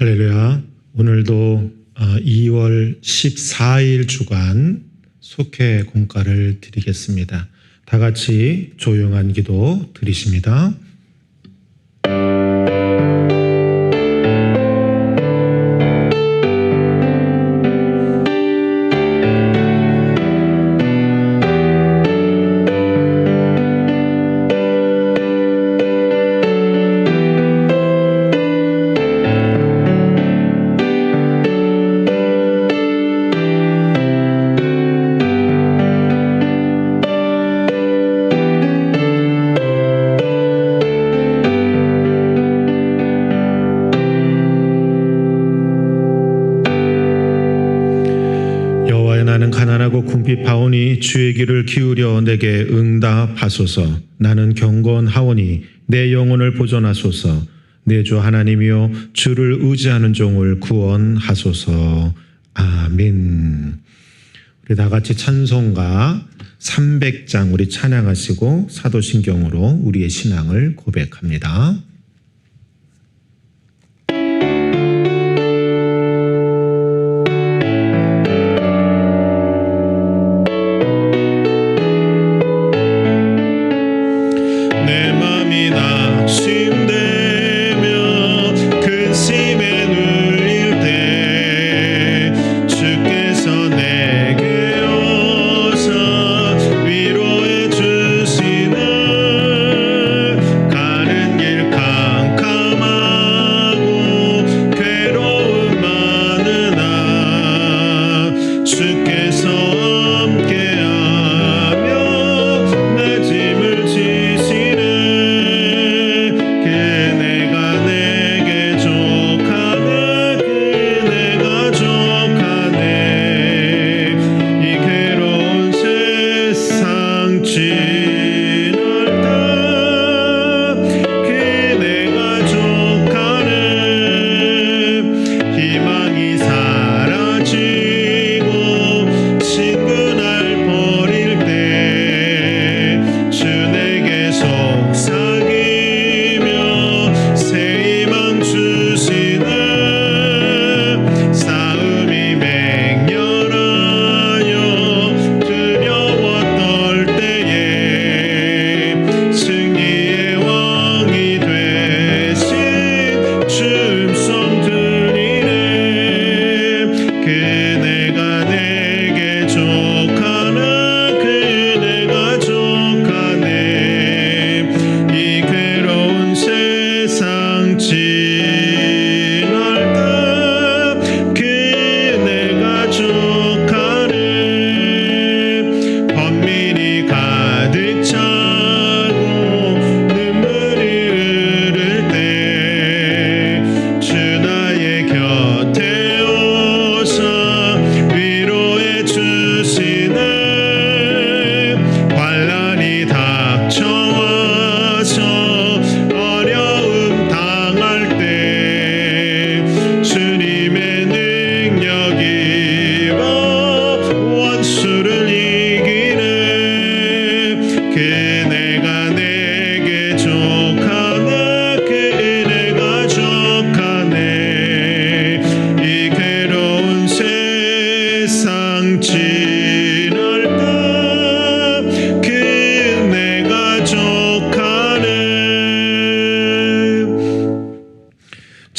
할렐루야. 오늘도 2월 14일 주간 속회 공가를 드리겠습니다. 다 같이 조용한 기도 드리십니다. 나는 가난하고 궁핍하오니 주의 귀를 기울여 내게 응답하소서. 나는 경건하오니 내 영혼을 보존하소서. 내 주 하나님이여 주를 의지하는 종을 구원하소서. 아멘. 우리 다 같이 찬송가 300장 우리 찬양하시고 사도신경으로 우리의 신앙을 고백합니다.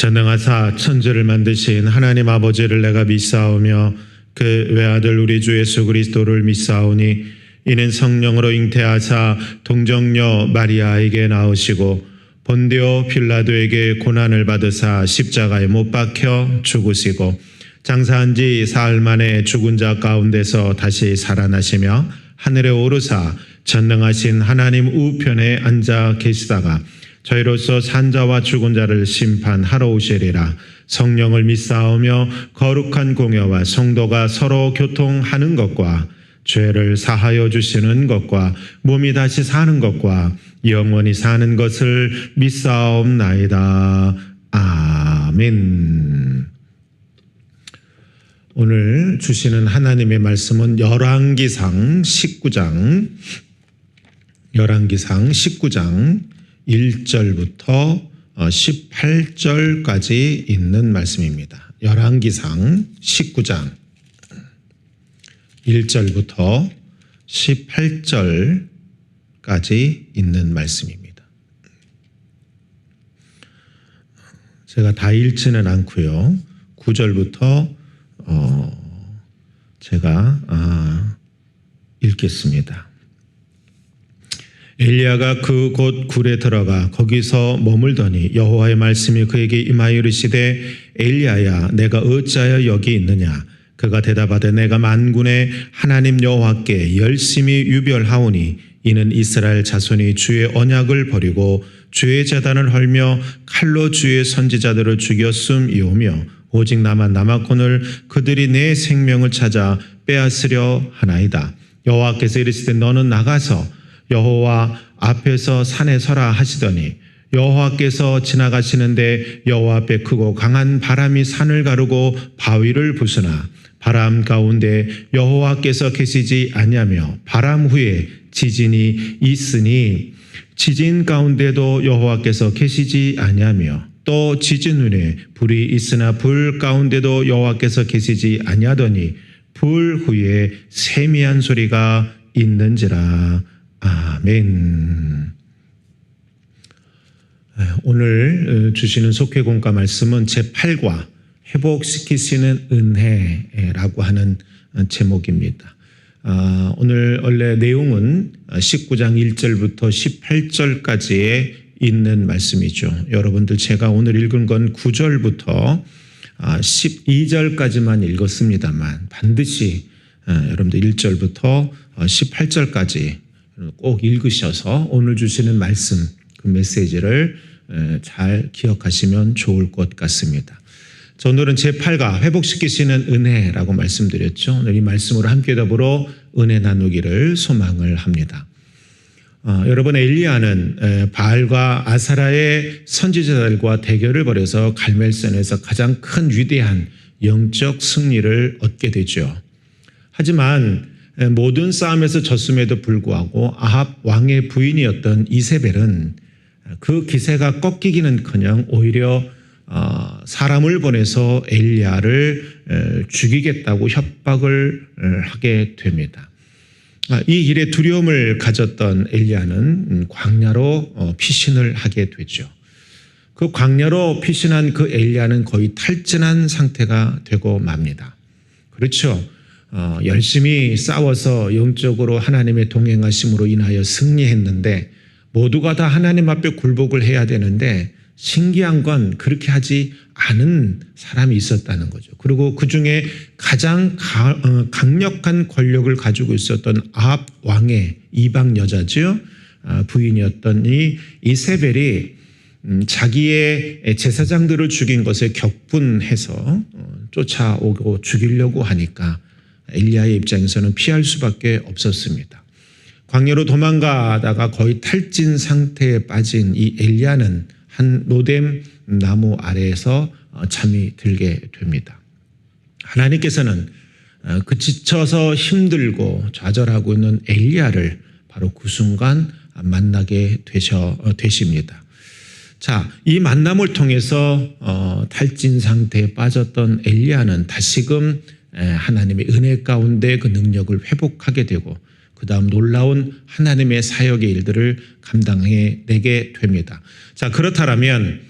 전능하사 천지를 만드신 하나님 아버지를 내가 믿사오며 그 외아들 우리 주 예수 그리스도를 믿사오니 이는 성령으로 잉태하사 동정녀 마리아에게 나으시고 본디오 빌라도에게 고난을 받으사 십자가에 못 박혀 죽으시고 장사한 지 사흘 만에 죽은 자 가운데서 다시 살아나시며 하늘에 오르사 전능하신 하나님 우편에 앉아 계시다가 저희로서 산 자와 죽은 자를 심판하러 오시리라. 성령을 믿사오며 거룩한 공회와 성도가 서로 교통하는 것과 죄를 사하여 주시는 것과 몸이 다시 사는 것과 영원히 사는 것을 믿사옵나이다. 아멘. 오늘 주시는 하나님의 말씀은 열왕기상 19장 1절부터 18절까지 있는 말씀입니다. 열왕기상 19장 1절부터 18절까지 있는 말씀입니다. 제가 다 읽지는 않고요. 9절부터 제가 읽겠습니다. 엘리야가 그 곳 굴에 들어가 거기서 머물더니 여호와의 말씀이 그에게 임하여 이르시되 엘리야야 내가 어찌하여 여기 있느냐. 그가 대답하되 내가 만군의 하나님 여호와께 열심히 유별하오니 이는 이스라엘 자손이 주의 언약을 버리고 주의 제단을 헐며 칼로 주의 선지자들을 죽였음이오며 오직 나만 남았거늘 그들이 내 생명을 찾아 빼앗으려 하나이다. 여호와께서 이르시되 너는 나가서 여호와 앞에서 산에 서라 하시더니 여호와께서 지나가시는데 여호와 앞에 크고 강한 바람이 산을 가르고 바위를 부수나 바람 가운데 여호와께서 계시지 아니하며 바람 후에 지진이 있으니 지진 가운데도 여호와께서 계시지 아니하며 또 지진 후에 불이 있으나 불 가운데도 여호와께서 계시지 아니하더니 불 후에 세미한 소리가 있는지라. 아멘. 오늘 주시는 속회공과 말씀은 제8과 회복시키시는 은혜라고 하는 제목입니다. 오늘 원래 내용은 19장 1절부터 18절까지에 있는 말씀이죠. 여러분들 제가 오늘 읽은 건 9절부터 12절까지만 읽었습니다만 반드시 여러분들 1절부터 18절까지 꼭 읽으셔서 오늘 주시는 말씀, 그 메시지를 잘 기억하시면 좋을 것 같습니다. 자, 오늘은 제8가 회복시키시는 은혜라고 말씀드렸죠. 오늘 이 말씀으로 함께 더불어 은혜 나누기를 소망을 합니다. 여러분 엘리야는 바알과 아사라의 선지자들과 대결을 벌여서 갈멜산에서 가장 큰 위대한 영적 승리를 얻게 되죠. 하지만 모든 싸움에서 졌음에도 불구하고 아합 왕의 부인이었던 이세벨은 그 기세가 꺾이기는커녕 오히려 사람을 보내서 엘리야를 죽이겠다고 협박을 하게 됩니다. 이 일에 두려움을 가졌던 엘리야는 광야로 피신을 하게 되죠. 그 광야로 피신한 그 엘리야는 거의 탈진한 상태가 되고 맙니다. 그렇죠. 열심히 싸워서 영적으로 하나님의 동행하심으로 인하여 승리했는데 모두가 다 하나님 앞에 굴복을 해야 되는데 신기한 건 그렇게 하지 않은 사람이 있었다는 거죠. 그리고 그중에 가장 강력한 권력을 가지고 있었던 아합 왕의 이방 여자죠. 부인이었던 이 이세벨이 자기의 제사장들을 죽인 것에 격분해서 쫓아오고 죽이려고 하니까 엘리야의 입장에서는 피할 수밖에 없었습니다. 광야로 도망가다가 거의 탈진 상태에 빠진 이 엘리야는 한 로뎀 나무 아래에서 잠이 들게 됩니다. 하나님께서는 그 지쳐서 힘들고 좌절하고 있는 엘리야를 바로 그 순간 만나게 되십니다. 자, 이 만남을 통해서 탈진 상태에 빠졌던 엘리야는 다시금 하나님의 은혜 가운데 그 능력을 회복하게 되고 그 다음 놀라운 하나님의 사역의 일들을 감당해내게 됩니다. 자, 그렇다면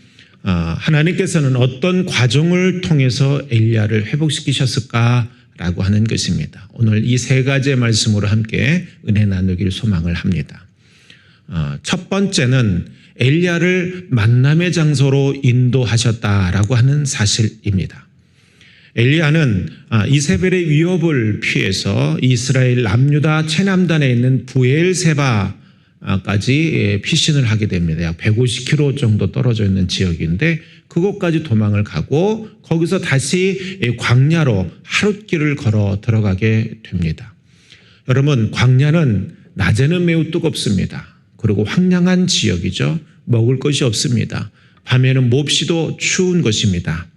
하나님께서는 어떤 과정을 통해서 엘리야를 회복시키셨을까라고 하는 것입니다. 오늘 이 세 가지의 말씀으로 함께 은혜 나누기를 소망을 합니다. 첫 번째는 엘리야를 만남의 장소로 인도하셨다라고 하는 사실입니다. 엘리야는 이세벨의 위협을 피해서 이스라엘 남유다 최남단에 있는 부엘세바까지 피신을 하게 됩니다. 약 150km 정도 떨어져 있는 지역인데 그곳까지 도망을 가고 거기서 다시 광야로 하룻길을 걸어 들어가게 됩니다. 여러분, 광야는 낮에는 매우 뜨겁습니다. 그리고 황량한 지역이죠. 먹을 것이 없습니다. 밤에는 몹시도 추운 것입니다.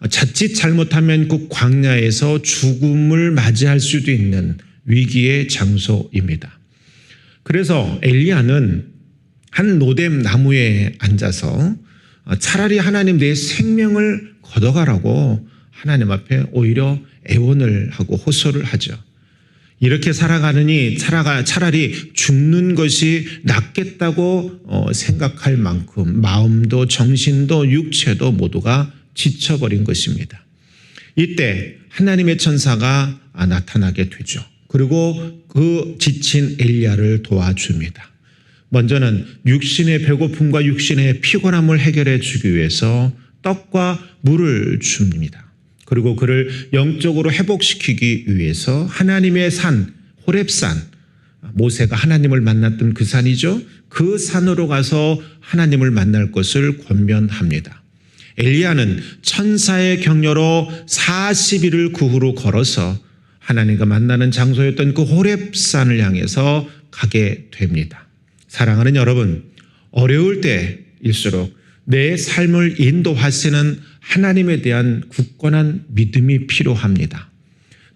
자칫 잘못하면 그 광야에서 죽음을 맞이할 수도 있는 위기의 장소입니다. 그래서 엘리야는 한 로뎀 나무에 앉아서 차라리 하나님 내 생명을 걷어가라고 하나님 앞에 오히려 애원을 하고 호소를 하죠. 이렇게 살아가느니 차라리 죽는 것이 낫겠다고 생각할 만큼 마음도 정신도 육체도 모두가 지쳐버린 것입니다. 이때 하나님의 천사가 나타나게 되죠. 그리고 그 지친 엘리야를 도와줍니다. 먼저는 육신의 배고픔과 육신의 피곤함을 해결해 주기 위해서 떡과 물을 줍니다. 그리고 그를 영적으로 회복시키기 위해서 하나님의 산, 호렙산, 모세가 하나님을 만났던 그 산이죠. 그 산으로 가서 하나님을 만날 것을 권면합니다. 엘리야는 천사의 격려로 40일을 그 후로 걸어서 하나님과 만나는 장소였던 그 호렙산을 향해서 가게 됩니다. 사랑하는 여러분, 어려울 때일수록 내 삶을 인도하시는 하나님에 대한 굳건한 믿음이 필요합니다.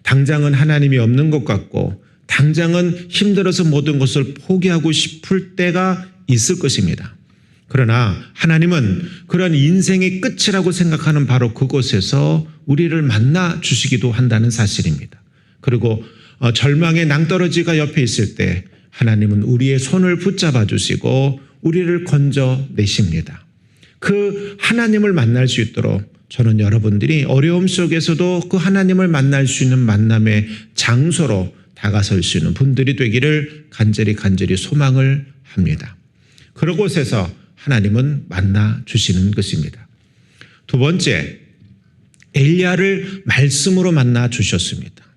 당장은 하나님이 없는 것 같고 당장은 힘들어서 모든 것을 포기하고 싶을 때가 있을 것입니다. 그러나 하나님은 그런 인생의 끝이라고 생각하는 바로 그곳에서 우리를 만나 주시기도 한다는 사실입니다. 그리고 절망의 낭떠러지가 옆에 있을 때 하나님은 우리의 손을 붙잡아 주시고 우리를 건져내십니다. 그 하나님을 만날 수 있도록 저는 여러분들이 어려움 속에서도 그 하나님을 만날 수 있는 만남의 장소로 다가설 수 있는 분들이 되기를 간절히 소망을 합니다. 그곳에서 하나님은 만나 주시는 것입니다. 두 번째, 엘리야를 말씀으로 만나 주셨습니다.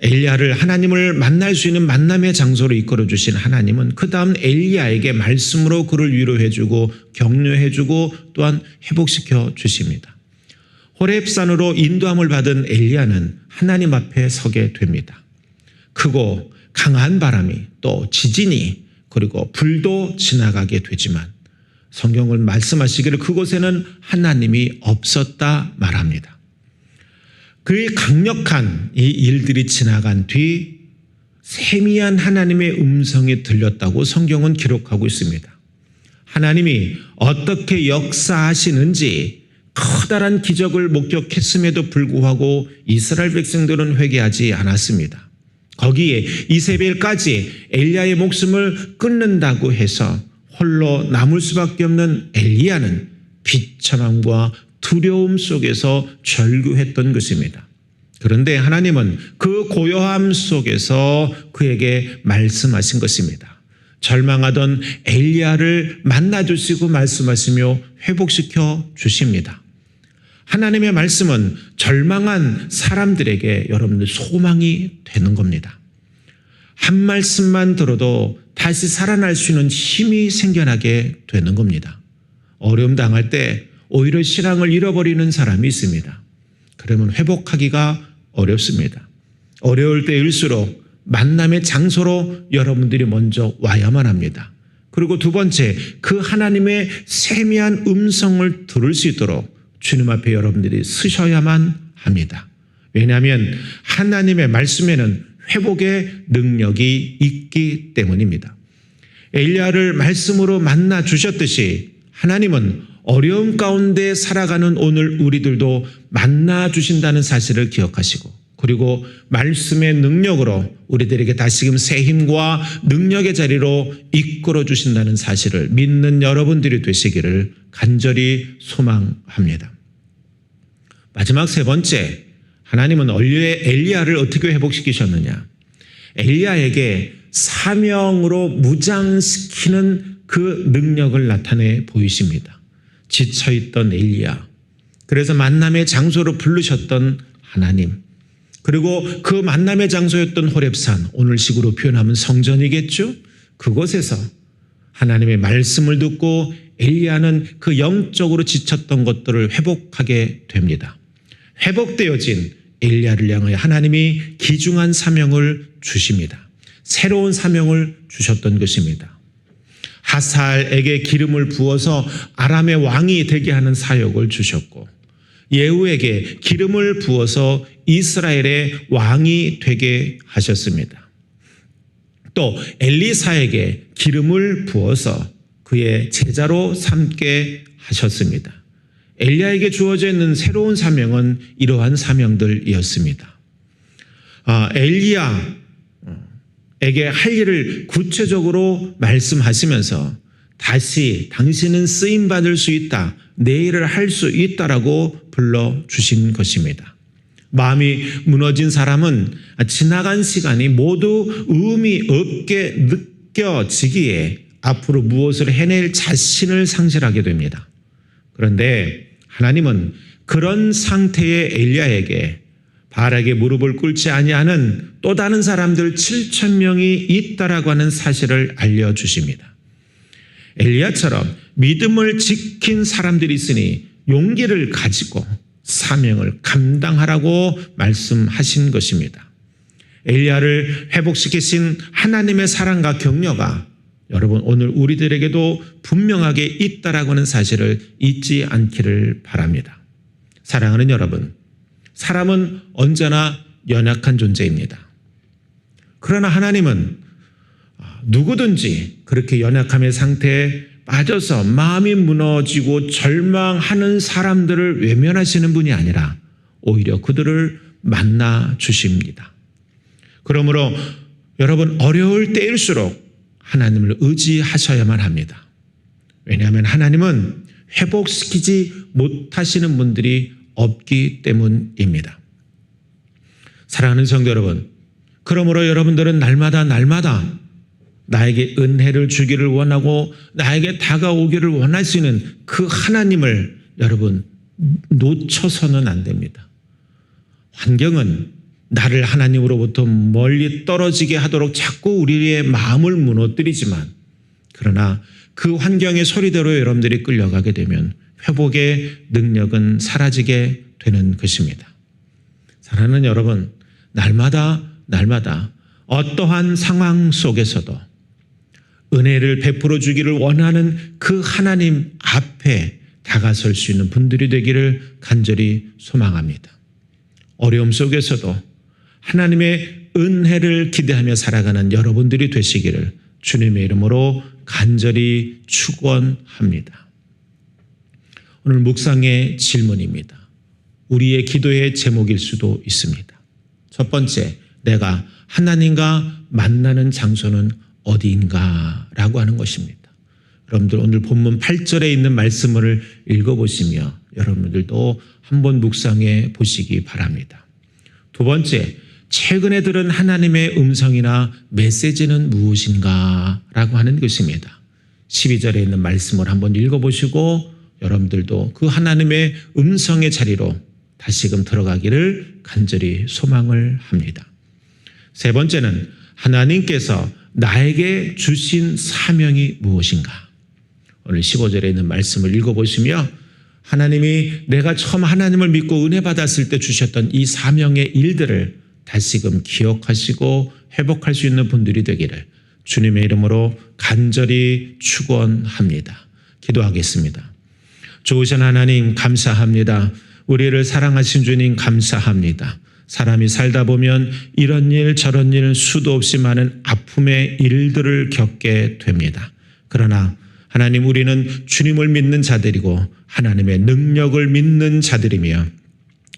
엘리야를 하나님을 만날 수 있는 만남의 장소로 이끌어 주신 하나님은 그 다음 엘리야에게 말씀으로 그를 위로해 주고 격려해 주고 또한 회복시켜 주십니다. 호렙산으로 인도함을 받은 엘리야는 하나님 앞에 서게 됩니다. 크고 강한 바람이 또 지진이 그리고 불도 지나가게 되지만 성경을 말씀하시기를 그곳에는 하나님이 없었다 말합니다. 그의 강력한 이 일들이 지나간 뒤 세미한 하나님의 음성이 들렸다고 성경은 기록하고 있습니다. 하나님이 어떻게 역사하시는지 커다란 기적을 목격했음에도 불구하고 이스라엘 백성들은 회개하지 않았습니다. 거기에 이세벨까지 엘리야의 목숨을 끊는다고 해서 홀로 남을 수밖에 없는 엘리야는 비참함과 두려움 속에서 절규했던 것입니다. 그런데 하나님은 그 고요함 속에서 그에게 말씀하신 것입니다. 절망하던 엘리야를 만나주시고 말씀하시며 회복시켜 주십니다. 하나님의 말씀은 절망한 사람들에게 여러분들 소망이 되는 겁니다. 한 말씀만 들어도 다시 살아날 수 있는 힘이 생겨나게 되는 겁니다. 어려움 당할 때 오히려 신앙을 잃어버리는 사람이 있습니다. 그러면 회복하기가 어렵습니다. 어려울 때일수록 만남의 장소로 여러분들이 먼저 와야만 합니다. 그리고 두 번째, 그 하나님의 세미한 음성을 들을 수 있도록 주님 앞에 여러분들이 서셔야만 합니다. 왜냐하면 하나님의 말씀에는 회복의 능력이 있기 때문입니다. 엘리야를 말씀으로 만나 주셨듯이 하나님은 어려움 가운데 살아가는 오늘 우리들도 만나 주신다는 사실을 기억하시고 그리고 말씀의 능력으로 우리들에게 다시금 새 힘과 능력의 자리로 이끌어 주신다는 사실을 믿는 여러분들이 되시기를 간절히 소망합니다. 마지막 세 번째, 하나님은 엘리야를 어떻게 회복시키셨느냐? 엘리야에게 사명으로 무장시키는 그 능력을 나타내 보이십니다. 지쳐있던 엘리야, 그래서 만남의 장소로 부르셨던 하나님, 그리고 그 만남의 장소였던 호렙산, 오늘식으로 표현하면 성전이겠죠? 그곳에서 하나님의 말씀을 듣고 엘리야는 그 영적으로 지쳤던 것들을 회복하게 됩니다. 회복되어진 엘리야를 향하여 하나님이 귀중한 사명을 주십니다. 새로운 사명을 주셨던 것입니다. 하살에게 기름을 부어서 아람의 왕이 되게 하는 사역을 주셨고 예후에게 기름을 부어서 이스라엘의 왕이 되게 하셨습니다. 또 엘리사에게 기름을 부어서 그의 제자로 삼게 하셨습니다. 엘리야에게 주어져 있는 새로운 사명은 이러한 사명들이었습니다. 엘리야에게 할 일을 구체적으로 말씀하시면서 다시 당신은 쓰임받을 수 있다, 내 일을 할 수 있다라고 불러주신 것입니다. 마음이 무너진 사람은 지나간 시간이 모두 의미 없게 느껴지기에 앞으로 무엇을 해낼 자신을 상실하게 됩니다. 그런데 하나님은 그런 상태의 엘리야에게 바알에게 무릎을 꿇지 아니하는 또 다른 사람들 7,000명이 있다라고 하는 사실을 알려주십니다. 엘리야처럼 믿음을 지킨 사람들이 있으니 용기를 가지고 사명을 감당하라고 말씀하신 것입니다. 엘리야를 회복시키신 하나님의 사랑과 격려가 여러분 오늘 우리들에게도 분명하게 있다라고 하는 사실을 잊지 않기를 바랍니다. 사랑하는 여러분, 사람은 언제나 연약한 존재입니다. 그러나 하나님은 누구든지 그렇게 연약함의 상태에 빠져서 마음이 무너지고 절망하는 사람들을 외면하시는 분이 아니라 오히려 그들을 만나 주십니다. 그러므로 여러분 어려울 때일수록 하나님을 의지하셔야만 합니다. 왜냐하면 하나님은 회복시키지 못하시는 분들이 없기 때문입니다. 사랑하는 성도 여러분, 그러므로 여러분들은 날마다 나에게 은혜를 주기를 원하고 나에게 다가오기를 원할 수 있는 그 하나님을 여러분 놓쳐서는 안 됩니다. 환경은 나를 하나님으로부터 멀리 떨어지게 하도록 자꾸 우리의 마음을 무너뜨리지만 그러나 그 환경의 소리대로 여러분들이 끌려가게 되면 회복의 능력은 사라지게 되는 것입니다. 사랑하는 여러분, 날마다 어떠한 상황 속에서도 은혜를 베풀어 주기를 원하는 그 하나님 앞에 다가설 수 있는 분들이 되기를 간절히 소망합니다. 어려움 속에서도 하나님의 은혜를 기대하며 살아가는 여러분들이 되시기를 주님의 이름으로 간절히 축원합니다. 오늘 묵상의 질문입니다. 우리의 기도의 제목일 수도 있습니다. 첫 번째, 내가 하나님과 만나는 장소는 어디인가라고 하는 것입니다. 여러분들 오늘 본문 8절에 있는 말씀을 읽어보시며 여러분들도 한번 묵상해 보시기 바랍니다. 두 번째, 최근에 들은 하나님의 음성이나 메시지는 무엇인가라고 하는 것입니다. 12절에 있는 말씀을 한번 읽어보시고 여러분들도 그 하나님의 음성의 자리로 다시금 들어가기를 간절히 소망을 합니다. 세 번째는 하나님께서 나에게 주신 사명이 무엇인가? 오늘 15절에 있는 말씀을 읽어보시며 하나님이 내가 처음 하나님을 믿고 은혜 받았을 때 주셨던 이 사명의 일들을 다시금 기억하시고 회복할 수 있는 분들이 되기를 주님의 이름으로 간절히 축원합니다. 기도하겠습니다. 좋으신 하나님 감사합니다. 우리를 사랑하신 주님 감사합니다. 사람이 살다 보면 이런 일 저런 일 수도 없이 많은 아픔의 일들을 겪게 됩니다. 그러나 하나님 우리는 주님을 믿는 자들이고 하나님의 능력을 믿는 자들이며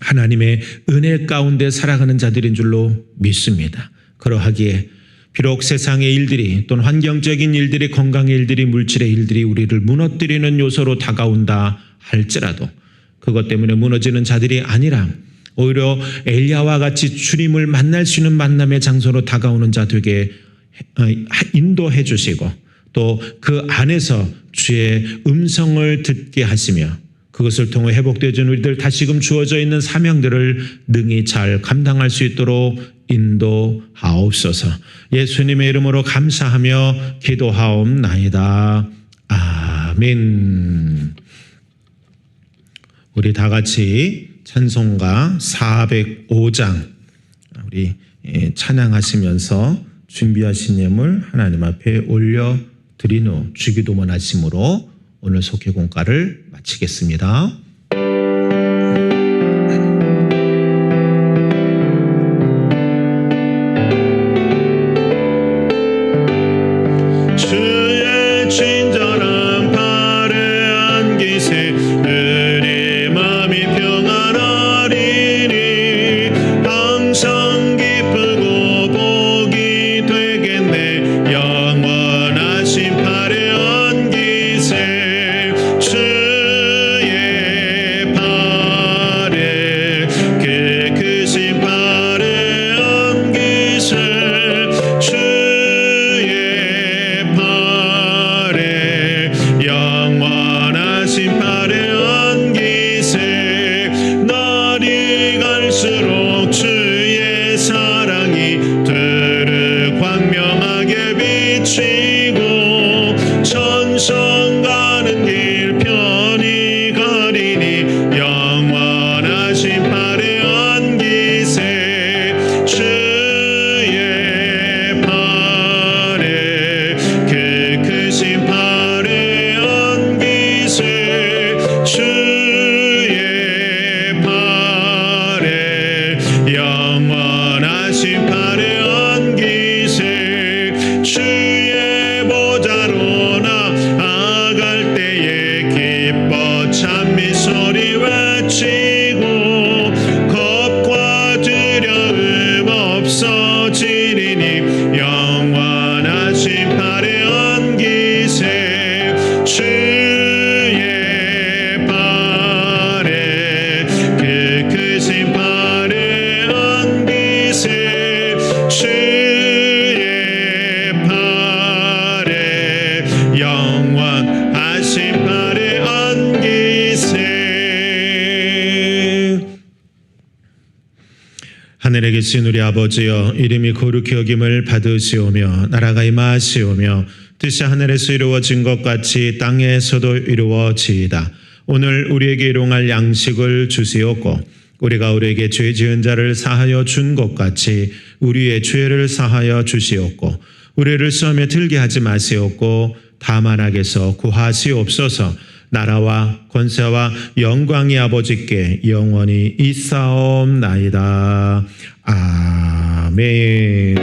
하나님의 은혜 가운데 살아가는 자들인 줄로 믿습니다. 그러하기에 비록 세상의 일들이 또는 환경적인 일들이 건강의 일들이 물질의 일들이 우리를 무너뜨리는 요소로 다가온다 할지라도 그것 때문에 무너지는 자들이 아니라 오히려 엘리야와 같이 주님을 만날 수 있는 만남의 장소로 다가오는 자들에게 인도해 주시고 또 그 안에서 주의 음성을 듣게 하시며 그것을 통해 회복되어진 우리들 다시금 주어져 있는 사명들을 능히 잘 감당할 수 있도록 인도하옵소서. 예수님의 이름으로 감사하며 기도하옵나이다. 아멘. 우리 다 같이 찬송가 405장 우리 찬양하시면서 준비하신 예물 하나님 앞에 올려드린 후 주기도문 하심으로 오늘 속회공과를 마치겠습니다. 주의 친절한 하늘에 계신 우리 아버지여, 이름이 거룩히 여김을 받으시오며 나라가 임하시오며 뜻이 하늘에서 이루어진 것 같이 땅에서도 이루어지이다. 오늘 우리에게 일용할 양식을 주시옵고 우리가 우리에게 죄 지은 자를 사하여 준 것 같이 우리의 죄를 사하여 주시옵고 우리를 시험에 들게 하지 마시옵고 다만 악에서 구하시옵소서. 나라와 권세와 영광이 아버지께 영원히 있사옵나이다. 아멘.